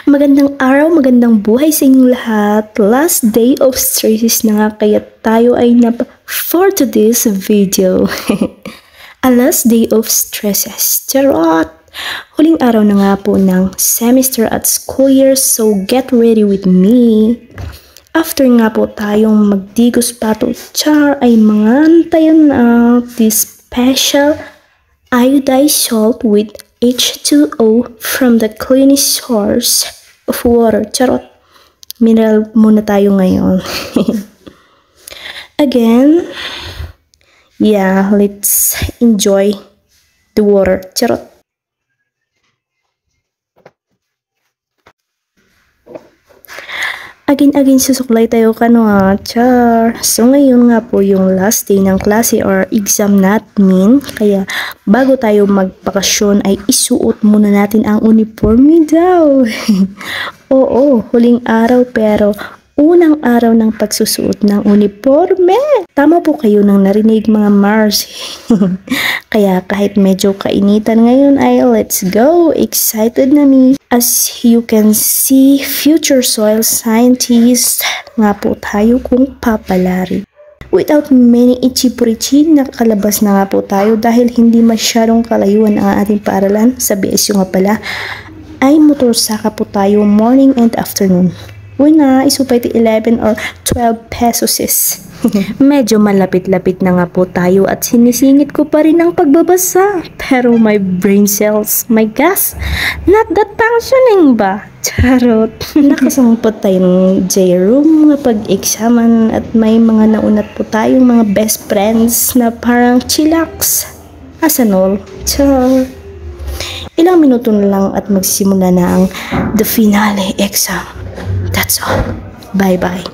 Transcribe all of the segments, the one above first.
Magandang araw, magandang buhay sa inyong lahat. Last day of stresses na nga kaya tayo ay for today's video. A last day of stresses. Charot! Huling araw na nga po ng semester at school year, so get ready with me. After nga po tayong magdigos pato char ay mangantayan na this special iodized salt with H2O from the cleanest source of water. Charot. Mineral muna tayo ngayon. Again, yeah, let's enjoy the water. Charot. Agin-agin susuklay tayo kano char. So ngayon nga po yung last day ng klase or exam natin. Kaya bago tayo magbakasyon ay isuot muna natin ang uniforme daw. Oo, huling araw pero unang araw ng pagsusuot ng uniforme. Tama po kayo nang narinig mga Mars. Kaya kahit medyo kainitan ngayon ay let's go. Excited na me. As you can see, future soil scientist nga po tayo kung papalari. Without many ichi-purichi, nakalabas na nga po tayo dahil hindi masyadong kalayuan ang ating paaralan. Sa BSU nga pala, ay motorsaka po tayo morning and afternoon. Una, isupay 11 or 12 pesos is. Medyo malapit-lapit na nga po tayo at sinisingit ko pa rin ang pagbabasa. Pero my brain cells, my gas, not that functioning ba? Charot. Nakasumpot tayong J-room nga pag-examan at may mga naunat po tayong mga best friends na parang chillax. Asan all? Char. Ilang minuto na lang at magsimula na ang the finale exam. That's all. Bye-bye.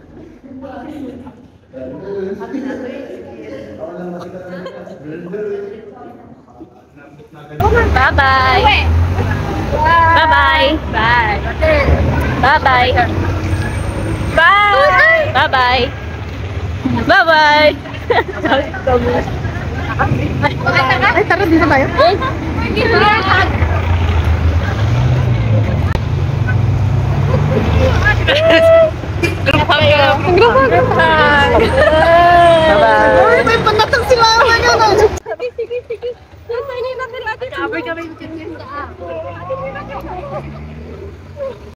Bye-bye. Bye-bye. Bye. Bye-bye. Bye. Bye-bye. Bye-bye. Ay, tara, dito tayo. Eh?